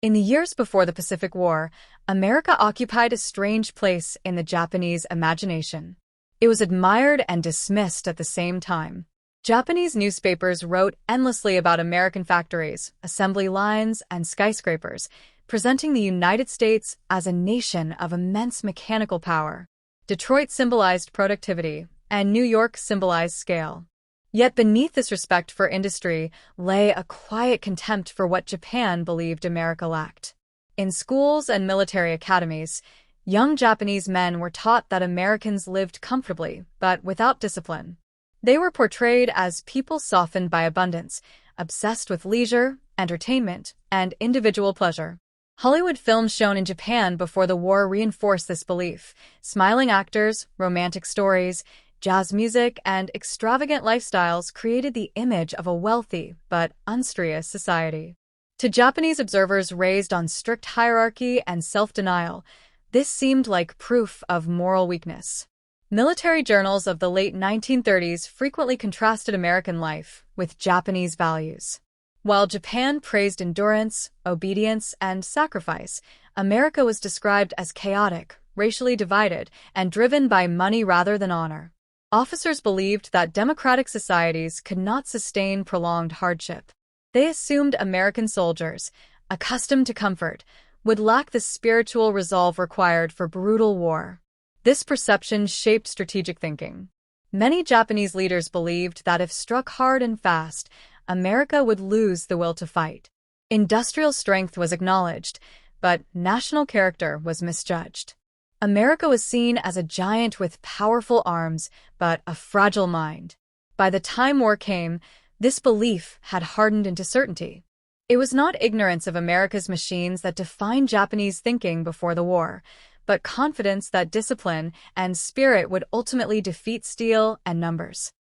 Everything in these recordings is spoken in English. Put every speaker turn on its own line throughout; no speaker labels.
In the years before the Pacific War, America occupied a strange place in the Japanese imagination. It was admired and dismissed at the same time. Japanese newspapers wrote endlessly about American factories, assembly lines, and skyscrapers, presenting the United States as a nation of immense mechanical power. Detroit symbolized productivity, and New York symbolized scale. Yet beneath this respect for industry lay a quiet contempt for what Japan believed America lacked. In schools and military academies, young Japanese men were taught that Americans lived comfortably, but without discipline. They were portrayed as people softened by abundance, obsessed with leisure, entertainment, and individual pleasure. Hollywood films shown in Japan before the war reinforced this belief. Smiling actors, romantic stories, jazz music, and extravagant lifestyles created the image of a wealthy but unserious society. To Japanese observers raised on strict hierarchy and self-denial, this seemed like proof of moral weakness. Military journals of the late 1930s frequently contrasted American life with Japanese values. While Japan praised endurance, obedience, and sacrifice, America was described as chaotic, racially divided, and driven by money rather than honor. Officers believed that democratic societies could not sustain prolonged hardship. They assumed American soldiers, accustomed to comfort, would lack the spiritual resolve required for brutal war. This perception shaped strategic thinking. Many Japanese leaders believed that if struck hard and fast, America would lose the will to fight. Industrial strength was acknowledged, but national character was misjudged. America was seen as a giant with powerful arms, but a fragile mind. By the time war came, this belief had hardened into certainty. It was not ignorance of America's machines that defined Japanese thinking before the war, but confidence that discipline and spirit would ultimately defeat steel and numbers.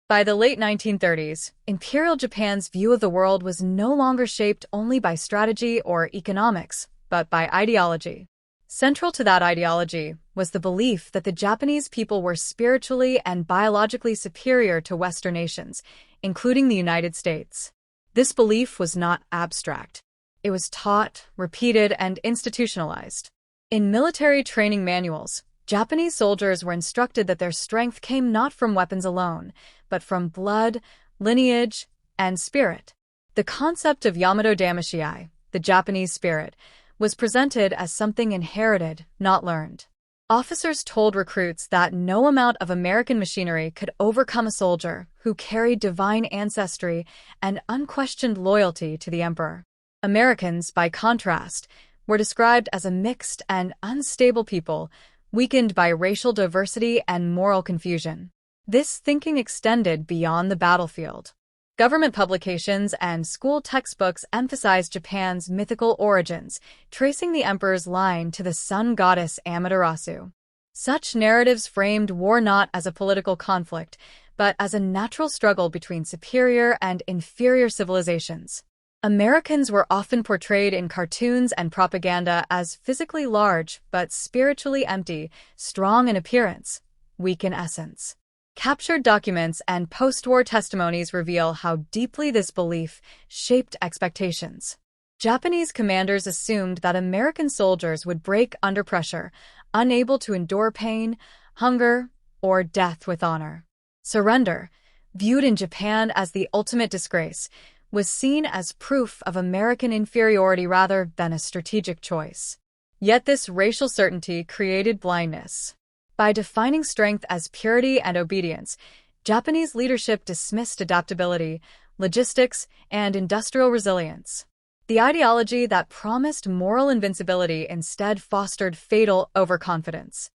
By the late 1930s, Imperial Japan's view of the world was no longer shaped only by strategy or economics, but by ideology. Central to that ideology was the belief that the Japanese people were spiritually and biologically superior to Western nations, including the United States. This belief was not abstract. It was taught, repeated, and institutionalized. In military training manuals, Japanese soldiers were instructed that their strength came not from weapons alone, but from blood, lineage, and spirit. The concept of Yamato Damashii, the Japanese spirit, was presented as something inherited, not learned. Officers told recruits that no amount of American machinery could overcome a soldier who carried divine ancestry and unquestioned loyalty to the emperor. Americans, by contrast, were described as a mixed and unstable people, weakened by racial diversity and moral confusion. This thinking extended beyond the battlefield. Government publications and school textbooks emphasized Japan's mythical origins, tracing the emperor's line to the sun goddess Amaterasu. Such narratives framed war not as a political conflict, but as a natural struggle between superior and inferior civilizations. Americans were often portrayed in cartoons and propaganda as physically large but spiritually empty, strong in appearance, weak in essence. Captured documents and post-war testimonies reveal how deeply this belief shaped expectations. Japanese commanders assumed that American soldiers would break under pressure, unable to endure pain, hunger, or death with honor. Surrender, viewed in Japan as the ultimate disgrace, was seen as proof of American inferiority rather than a strategic choice. Yet this racial certainty created blindness. By defining strength as purity and obedience, Japanese leadership dismissed adaptability, logistics, and industrial resilience. The ideology that promised moral invincibility instead fostered fatal overconfidence.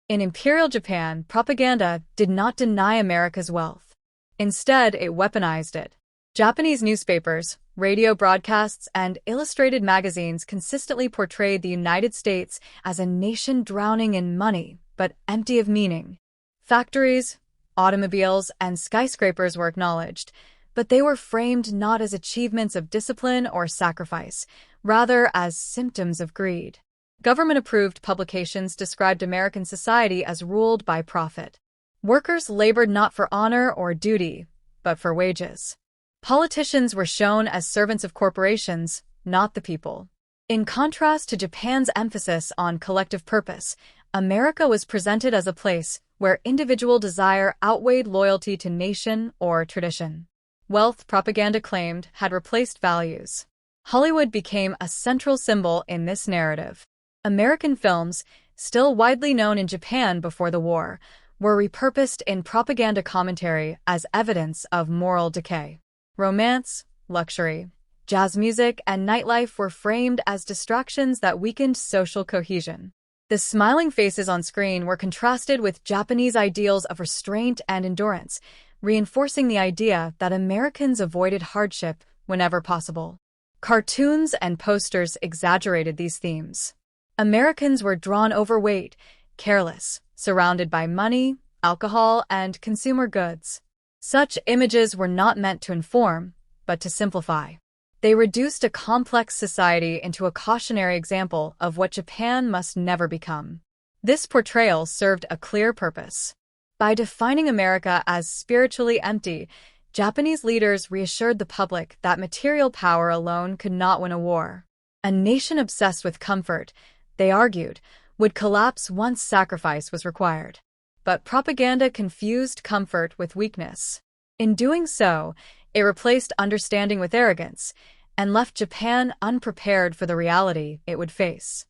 In Imperial Japan, propaganda did not deny America's wealth. Instead, it weaponized it. Japanese newspapers, radio broadcasts, and illustrated magazines consistently portrayed the United States as a nation drowning in money, but empty of meaning. Factories, automobiles, and skyscrapers were acknowledged, but they were framed not as achievements of discipline or sacrifice, rather as symptoms of greed. Government-approved publications described American society as ruled by profit. Workers labored not for honor or duty, but for wages. Politicians were shown as servants of corporations, not the people. In contrast to Japan's emphasis on collective purpose, America was presented as a place where individual desire outweighed loyalty to nation or tradition. Wealth, propaganda claimed, had replaced values. Hollywood became a central symbol in this narrative. American films, still widely known in Japan before the war, were repurposed in propaganda commentary as evidence of moral decay. Romance, luxury, jazz music, and nightlife were framed as distractions that weakened social cohesion. The smiling faces on screen were contrasted with Japanese ideals of restraint and endurance, reinforcing the idea that Americans avoided hardship whenever possible. Cartoons and posters exaggerated these themes. Americans were drawn overweight, careless, surrounded by money, alcohol, and consumer goods. Such images were not meant to inform, but to simplify. They reduced a complex society into a cautionary example of what Japan must never become. This portrayal served a clear purpose. By defining America as spiritually empty, Japanese leaders reassured the public that material power alone could not win a war. A nation obsessed with comfort, they argued, would collapse once sacrifice was required. But propaganda confused comfort with weakness. In doing so, it replaced understanding with arrogance and left Japan unprepared for the reality it would face.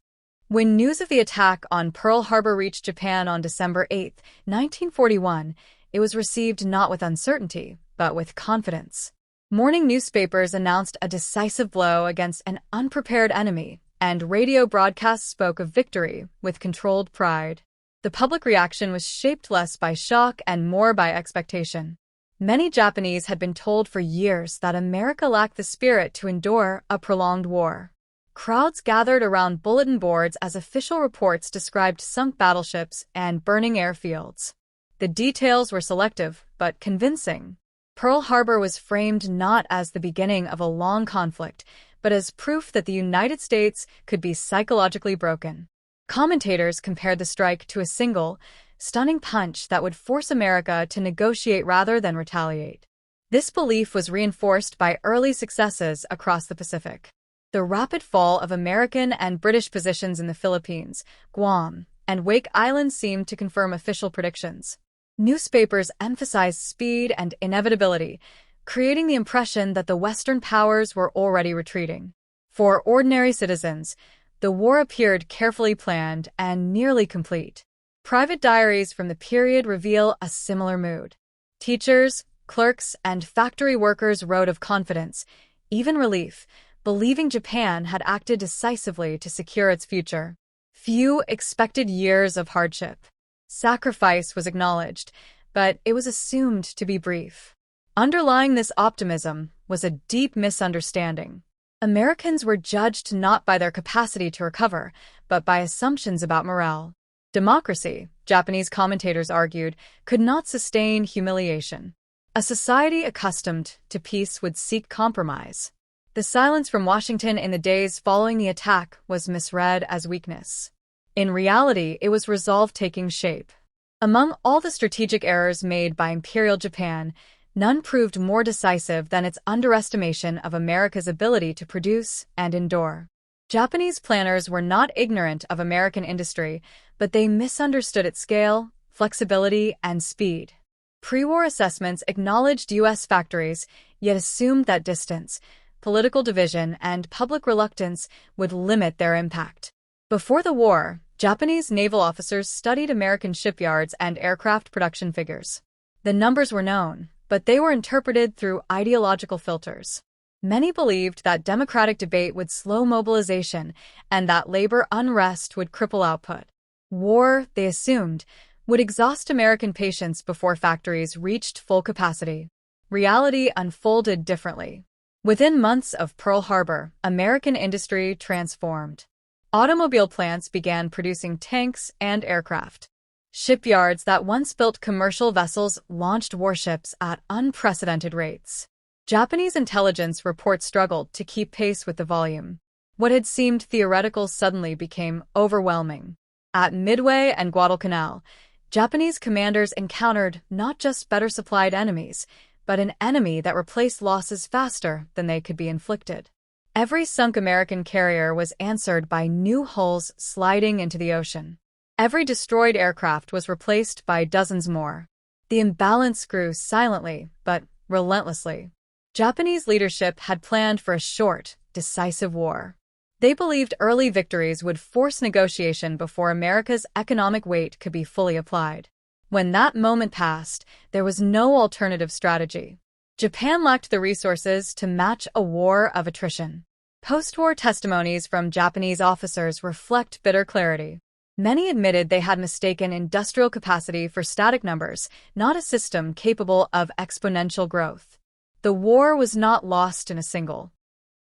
When news of the attack on Pearl Harbor reached Japan on December 8, 1941, it was received not with uncertainty, but with confidence. Morning newspapers announced a decisive blow against an unprepared enemy, and radio broadcasts spoke of victory with controlled pride. The public reaction was shaped less by shock and more by expectation. Many Japanese had been told for years that America lacked the spirit to endure a prolonged war. Crowds gathered around bulletin boards as official reports described sunk battleships and burning airfields. The details were selective, but convincing. Pearl Harbor was framed not as the beginning of a long conflict, but as proof that the United States could be psychologically broken. Commentators compared the strike to a single, stunning punch that would force America to negotiate rather than retaliate. This belief was reinforced by early successes across the Pacific. The rapid fall of American and British positions in the Philippines, Guam, and Wake Island seemed to confirm official predictions. Newspapers emphasized speed and inevitability, creating the impression that the Western powers were already retreating. For ordinary citizens, the war appeared carefully planned and nearly complete. Private diaries from the period reveal a similar mood. Teachers, clerks, and factory workers wrote of confidence, even relief, believing Japan had acted decisively to secure its future. Few expected years of hardship. Sacrifice was acknowledged, but it was assumed to be brief. Underlying this optimism was a deep misunderstanding. Americans were judged not by their capacity to recover, but by assumptions about morale. Democracy, Japanese commentators argued, could not sustain humiliation. A society accustomed to peace would seek compromise. The silence from Washington in the days following the attack was misread as weakness. In reality, it was resolve taking shape. Among all the strategic errors made by Imperial Japan, none proved more decisive than its underestimation of America's ability to produce and endure. Japanese planners were not ignorant of American industry, but they misunderstood its scale, flexibility, and speed. Pre-war assessments acknowledged U.S. factories, yet assumed that distance, political division, and public reluctance would limit their impact. Before the war, Japanese naval officers studied American shipyards and aircraft production figures. The numbers were known, but they were interpreted through ideological filters. Many believed that democratic debate would slow mobilization and that labor unrest would cripple output. War, they assumed, would exhaust American patience before factories reached full capacity. Reality unfolded differently. Within months of Pearl Harbor, American industry transformed. Automobile plants began producing tanks and aircraft. Shipyards that once built commercial vessels launched warships at unprecedented rates. Japanese intelligence reports struggled to keep pace with the volume. What had seemed theoretical suddenly became overwhelming. At Midway and Guadalcanal, Japanese commanders encountered not just better supplied enemies, but an enemy that replaced losses faster than they could be inflicted. Every sunk American carrier was answered by new hulls sliding into the ocean. Every destroyed aircraft was replaced by dozens more. The imbalance grew silently, but relentlessly. Japanese leadership had planned for a short, decisive war. They believed early victories would force negotiation before America's economic weight could be fully applied. When that moment passed, there was no alternative strategy. Japan lacked the resources to match a war of attrition. Post-war testimonies from Japanese officers reflect bitter clarity. Many admitted they had mistaken industrial capacity for static numbers, not a system capable of exponential growth. The war was not lost in a single.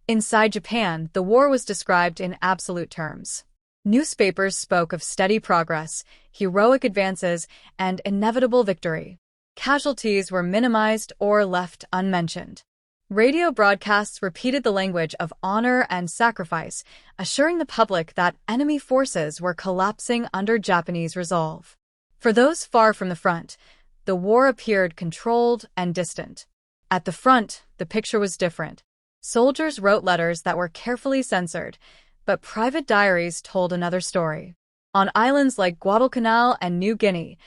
Inside Japan, the war was described in absolute terms. Newspapers spoke of steady progress, heroic advances, and inevitable victory. Casualties were minimized or left unmentioned. Radio broadcasts repeated the language of honor and sacrifice, assuring the public that enemy forces were collapsing under Japanese resolve. For those far from the front, the war appeared controlled and distant. At the front, the picture was different. Soldiers wrote letters that were carefully censored, but private diaries told another story. On islands like Guadalcanal and New Guinea,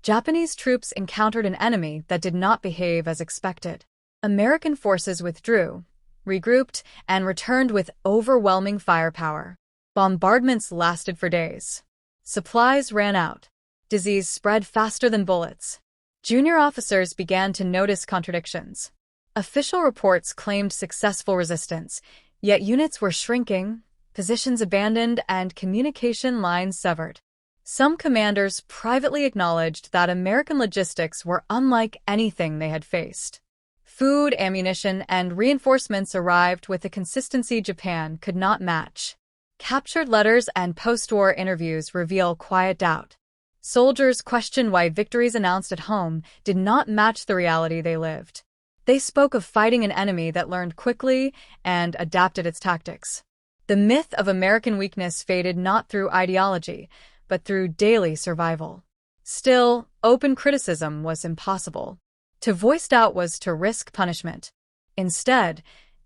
Japanese troops encountered an enemy that did not behave as expected. American forces withdrew, regrouped, and returned with overwhelming firepower. Bombardments lasted for days. Supplies ran out. Disease spread faster than bullets. Junior officers began to notice contradictions. Official reports claimed successful resistance, yet units were shrinking, positions abandoned, and communication lines severed. Some commanders privately acknowledged that American logistics were unlike anything they had faced. Food, ammunition, and reinforcements arrived with a consistency Japan could not match. Captured letters and post-war interviews reveal quiet doubt. Soldiers questioned why victories announced at home did not match the reality they lived. They spoke of fighting an enemy that learned quickly and adapted its tactics. The myth of American weakness faded not through ideology, but through daily survival. Still, open criticism was impossible. To voice doubt was to risk punishment. Instead,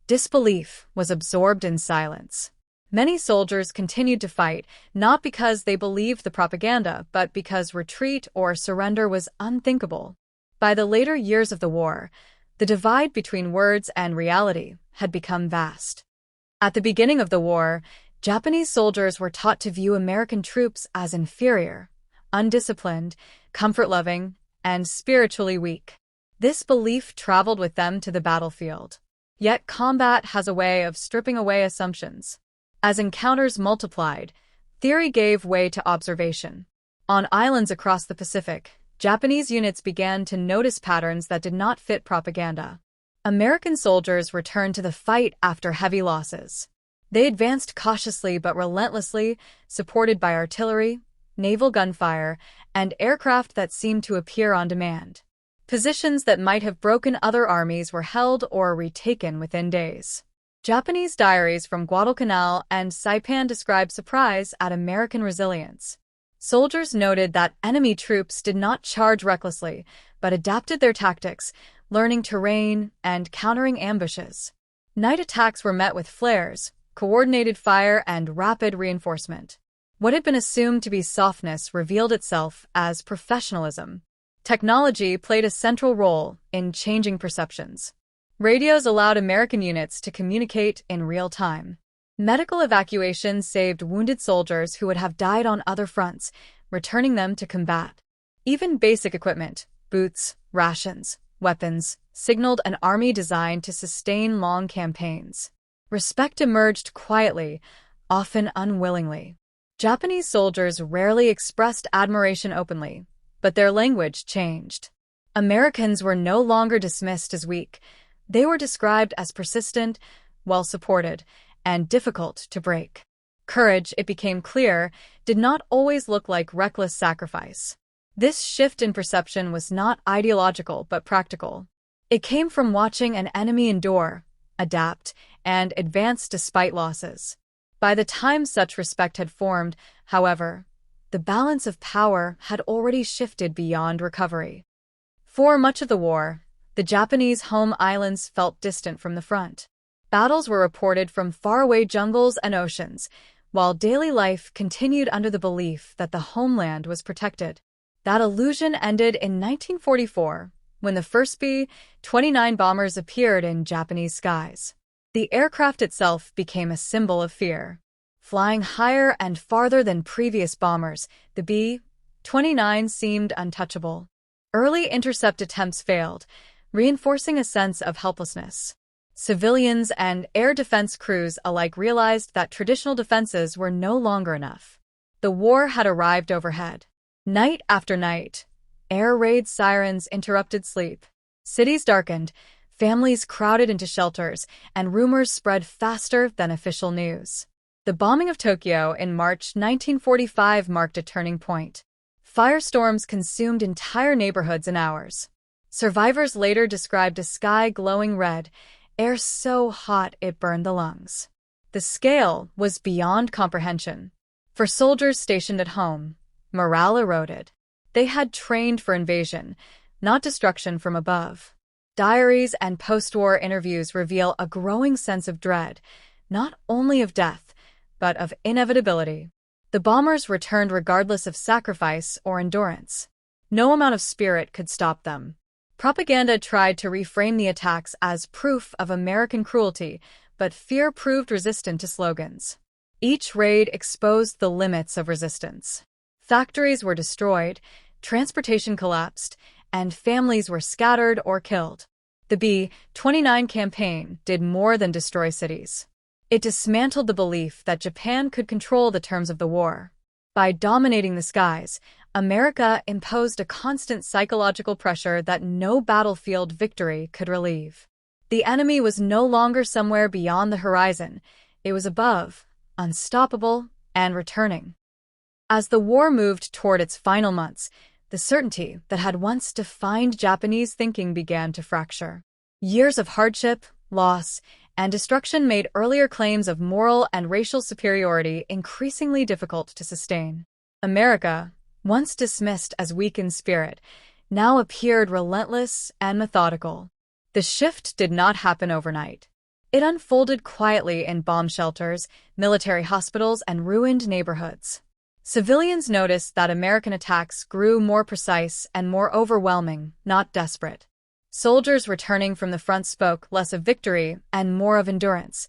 disbelief was absorbed in silence. Many soldiers continued to fight, not because they believed the propaganda, but because retreat or surrender was unthinkable. By the later years of the war, the divide between words and reality had become vast. At the beginning of the war, Japanese soldiers were taught to view American troops as inferior, undisciplined, comfort-loving, and spiritually weak. This belief traveled with them to the battlefield. Yet combat has a way of stripping away assumptions. As encounters multiplied, theory gave way to observation. On islands across the Pacific, Japanese units began to notice patterns that did not fit propaganda. American soldiers returned to the fight after heavy losses. They advanced cautiously but relentlessly, supported by artillery, naval gunfire, and aircraft that seemed to appear on demand. Positions that might have broken other armies were held or retaken within days. Japanese diaries from Guadalcanal and Saipan describe surprise at American resilience. Soldiers noted that enemy troops did not charge recklessly, but adapted their tactics, learning terrain and countering ambushes. Night attacks were met with flares, coordinated fire, and rapid reinforcement. What had been assumed to be softness revealed itself as professionalism. Technology played a central role in changing perceptions. Radios allowed American units to communicate in real time. Medical evacuations saved wounded soldiers who would have died on other fronts, returning them to combat. Even basic equipment, boots, rations, weapons, signaled an army designed to sustain long campaigns. Respect emerged quietly, often unwillingly. Japanese soldiers rarely expressed admiration openly, but their language changed. Americans were no longer dismissed as weak. They were described as persistent, well-supported, and difficult to break. Courage, it became clear, did not always look like reckless sacrifice. This shift in perception was not ideological but practical. It came from watching an enemy endure, adapt, and advance despite losses. By the time such respect had formed, however, the balance of power had already shifted beyond recovery. For much of the war, the Japanese home islands felt distant from the front. Battles were reported from faraway jungles and oceans, while daily life continued under the belief that the homeland was protected. That illusion ended in 1944, when the first B-29 bombers appeared in Japanese skies. The aircraft itself became a symbol of fear. Flying higher and farther than previous bombers, the B-29 seemed untouchable. Early intercept attempts failed, reinforcing a sense of helplessness. Civilians and air defense crews alike realized that traditional defenses were no longer enough. The war had arrived overhead. Night after night, air raid sirens interrupted sleep. Cities darkened, families crowded into shelters, and rumors spread faster than official news. The bombing of Tokyo in March 1945 marked a turning point. Firestorms consumed entire neighborhoods in hours. Survivors later described a sky glowing red, air so hot it burned the lungs. The scale was beyond comprehension. For soldiers stationed at home, morale eroded. They had trained for invasion, not destruction from above. Diaries and post-war interviews reveal a growing sense of dread, not only of death, but of inevitability. The bombers returned regardless of sacrifice or endurance. No amount of spirit could stop them. Propaganda tried to reframe the attacks as proof of American cruelty, but fear proved resistant to slogans. Each raid exposed the limits of resistance. Factories were destroyed, transportation collapsed, and families were scattered or killed. The B-29 campaign did more than destroy cities. It dismantled the belief that Japan could control the terms of the war. By dominating the skies, America imposed a constant psychological pressure that no battlefield victory could relieve. The enemy was no longer somewhere beyond the horizon. It was above, unstoppable, and returning. As the war moved toward its final months, the certainty that had once defined Japanese thinking began to fracture. Years of hardship, loss, and destruction made earlier claims of moral and racial superiority increasingly difficult to sustain. America, once dismissed as weak in spirit, now appeared relentless and methodical. The shift did not happen overnight. It unfolded quietly in bomb shelters, military hospitals, and ruined neighborhoods. Civilians noticed that American attacks grew more precise and more overwhelming, not desperate. Soldiers returning from the front spoke less of victory and more of endurance,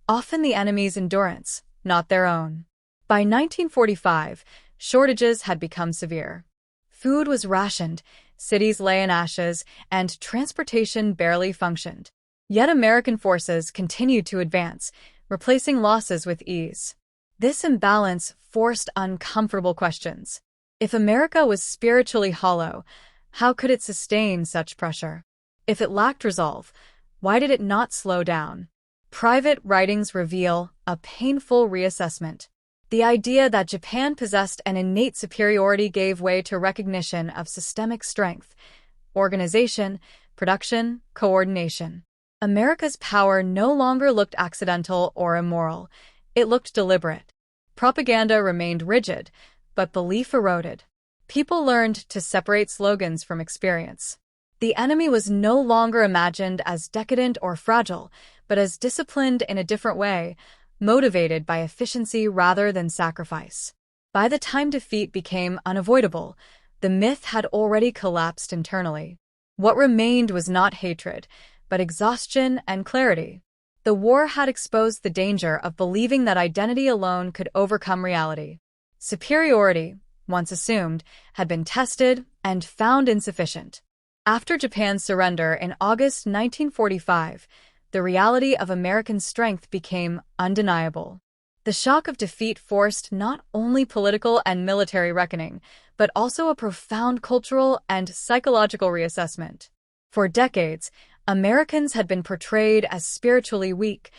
often the enemy's endurance, not their own. By 1945, shortages had become severe. Food was rationed, cities lay in ashes, and transportation barely functioned. Yet American forces continued to advance, replacing losses with ease. This imbalance forced uncomfortable questions. If America was spiritually hollow, how could it sustain such pressure? If it lacked resolve, why did it not slow down? Private writings reveal a painful reassessment. The idea that Japan possessed an innate superiority gave way to recognition of systemic strength, organization, production, coordination. America's power no longer looked accidental or immoral. It looked deliberate. Propaganda remained rigid, but belief eroded. People learned to separate slogans from experience. The enemy was no longer imagined as decadent or fragile, but as disciplined in a different way, motivated by efficiency rather than sacrifice. By the time defeat became unavoidable, the myth had already collapsed internally. What remained was not hatred, but exhaustion and clarity. The war had exposed the danger of believing that identity alone could overcome reality. Superiority, once assumed, had been tested and found insufficient. After Japan's surrender in August 1945, the reality of American strength became undeniable. The shock of defeat forced not only political and military reckoning, but also a profound cultural and psychological reassessment. For decades, Americans had been portrayed as spiritually weak,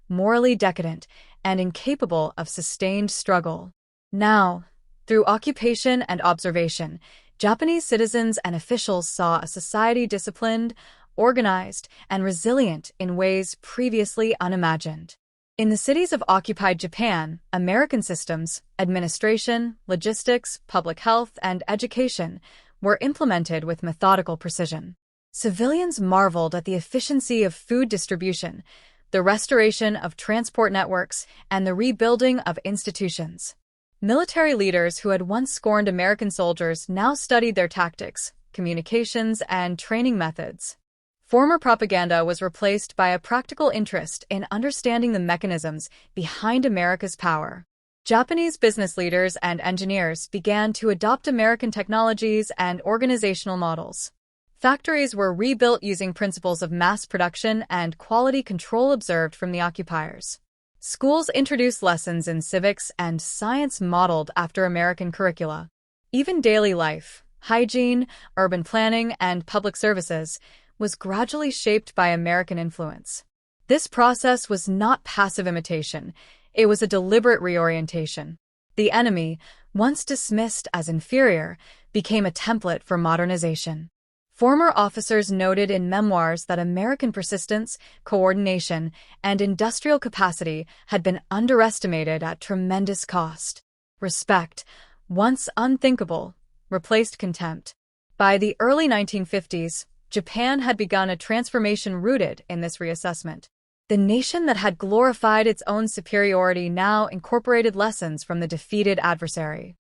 morally decadent, and incapable of sustained struggle. Now, through occupation and observation, Japanese citizens and officials saw a society disciplined, organized, and resilient in ways previously unimagined. In the cities of occupied Japan, American systems, administration, logistics, public health, and education were implemented with methodical precision. Civilians marveled at the efficiency of food distribution, the restoration of transport networks, and the rebuilding of institutions. Military leaders who had once scorned American soldiers now studied their tactics, communications, and training methods. Former propaganda was replaced by a practical interest in understanding the mechanisms behind America's power. Japanese business leaders and engineers began to adopt American technologies and organizational models. Factories were rebuilt using principles of mass production and quality control observed from the occupiers. Schools introduced lessons in civics and science modeled after American curricula. Even daily life, hygiene, urban planning, and public services was gradually shaped by American influence. This process was not passive imitation, it was a deliberate reorientation. The enemy, once dismissed as inferior, became a template for modernization. Former officers noted in memoirs that American persistence, coordination, and industrial capacity had been underestimated at tremendous cost. Respect, once unthinkable, replaced contempt. By the early 1950s, Japan had begun a transformation rooted in this reassessment. The nation that had glorified its own superiority now incorporated lessons from the defeated adversary.